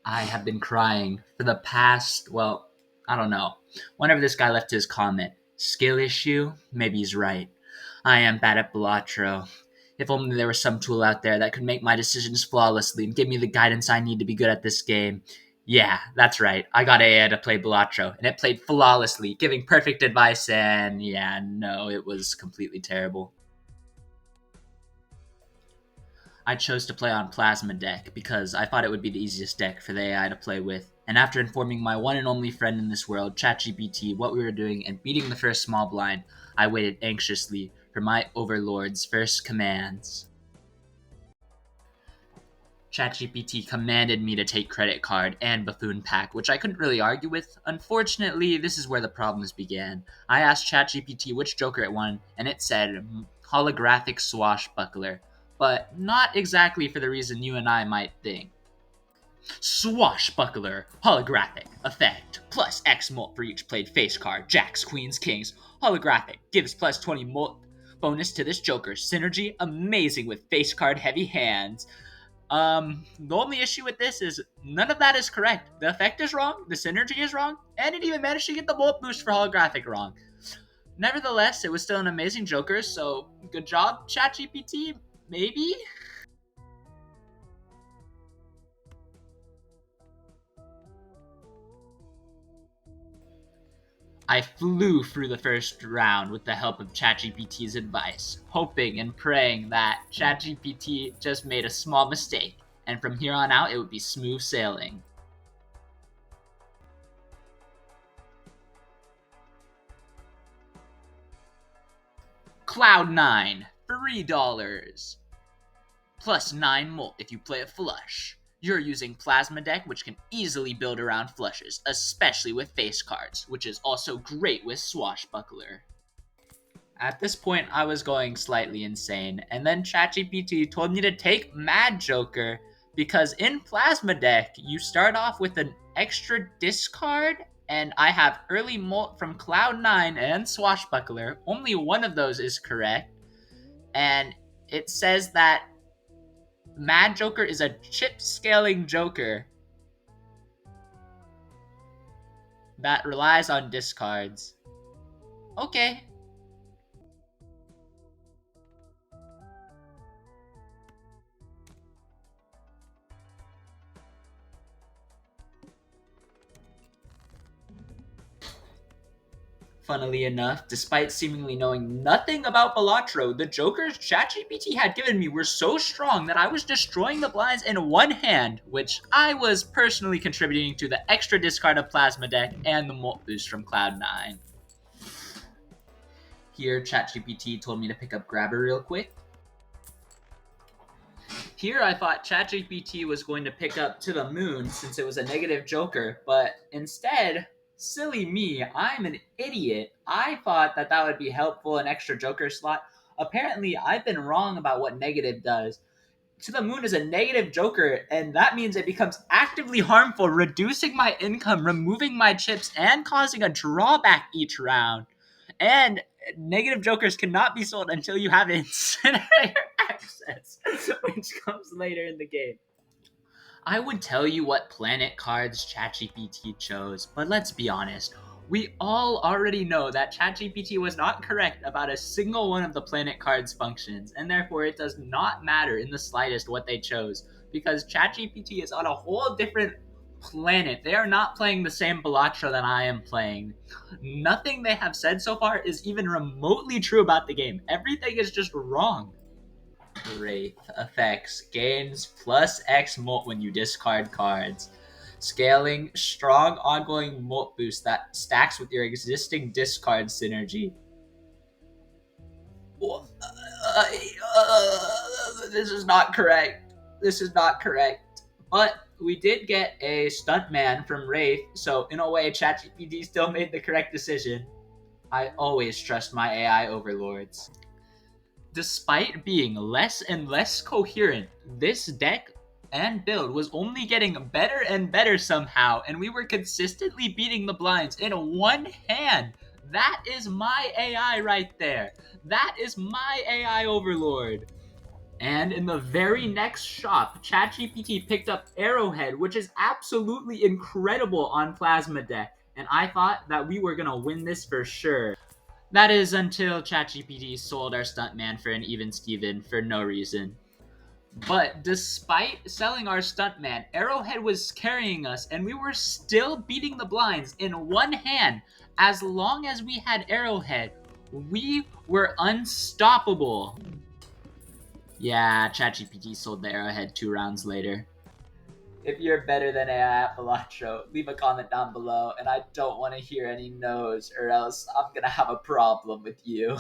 I have been crying for the past, well, I don't know. Whenever this guy left his comment, skill issue, maybe he's right. I am bad at Balatro. If only there was some tool out there that could make my decisions flawlessly and give me the guidance I need to be good at this game. Yeah, that's right. I got AI to play Balatro, and it played flawlessly, giving perfect advice, and yeah, no, it was completely terrible. I chose to play on Plasma deck because I thought it would be the easiest deck for the AI to play with. And after informing my one and only friend in this world, ChatGPT, what we were doing and beating the first small blind, I waited anxiously for my overlord's first commands. ChatGPT commanded me to take Credit Card and Buffoon Pack, which I couldn't really argue with. Unfortunately, this is where the problems began. I asked ChatGPT which Joker it wanted, and it said holographic swashbuckler, but not exactly for the reason you and I might think. Swashbuckler, holographic, effect, plus X mult for each played face card, jacks, queens, kings. Holographic, gives plus 20 mult bonus to this Joker. Synergy, amazing with face card heavy hands. The only issue with this is none of that is correct. The effect is wrong, the synergy is wrong, and it even managed to get the volt boost for holographic wrong. Nevertheless, it was still an amazing Joker, so good job, ChatGPT, maybe? I flew through the first round with the help of ChatGPT's advice, hoping and praying that ChatGPT just made a small mistake, and from here on out it would be smooth sailing. Cloud9, $3. Plus 9 mult if you play a flush. You're using Plasma deck, which can easily build around flushes, especially with face cards, which is also great with Swashbuckler. At this point, I was going slightly insane, and then ChatGPT told me to take Mad Joker because in Plasma Deck, you start off with an extra discard, and I have early molt from Cloud9 and Swashbuckler. Only one of those is correct, and it says that Mad Joker is a chip scaling Joker that relies on discards. Okay. Funnily enough, despite seemingly knowing nothing about Balatro, the Jokers ChatGPT had given me were so strong that I was destroying the blinds in one hand, which I was personally contributing to the extra discard of Plasma Deck and the Molt Boost from Cloud9. Here, ChatGPT told me to pick up Grabber real quick. Here, I thought ChatGPT was going to pick up To the Moon since it was a negative Joker, but instead, silly me, I'm an idiot. I thought that that would be helpful, an extra Joker slot. Apparently, I've been wrong about what negative does. To the Moon is a negative Joker, and that means it becomes actively harmful, reducing my income, removing my chips, and causing a drawback each round. And negative Jokers cannot be sold until you have Incinerator access, which comes later in the game. I would tell you what planet cards ChatGPT chose, but let's be honest. We all already know that ChatGPT was not correct about a single one of the planet cards' functions, and therefore it does not matter in the slightest what they chose, because ChatGPT is on a whole different planet. They are not playing the same Balatro that I am playing. Nothing they have said so far is even remotely true about the game. Everything is just wrong. Wraith effects gains plus X molt when you discard cards. Scaling strong ongoing molt boost that stacks with your existing discard synergy. This is not correct. This is not correct. But we did get a stuntman from Wraith, so in a way, ChatGPT still made the correct decision. I always trust my AI overlords. Despite being less and less coherent, this deck and build was only getting better and better somehow, and we were consistently beating the blinds in one hand. That is my AI right there. That is my AI overlord. And in the very next shop, ChatGPT picked up Arrowhead, which is absolutely incredible on Plasma deck. And I thought that we were gonna win this for sure. That is until ChatGPT sold our Stuntman for an even Steven for no reason. But despite selling our Stuntman, Arrowhead was carrying us, and we were still beating the blinds in one hand. As long as we had Arrowhead, we were unstoppable. Yeah, ChatGPT sold the Arrowhead 2 rounds later. If you're better than AI at Balatro, leave a comment down below, and I don't want to hear any no's, or else I'm gonna have a problem with you.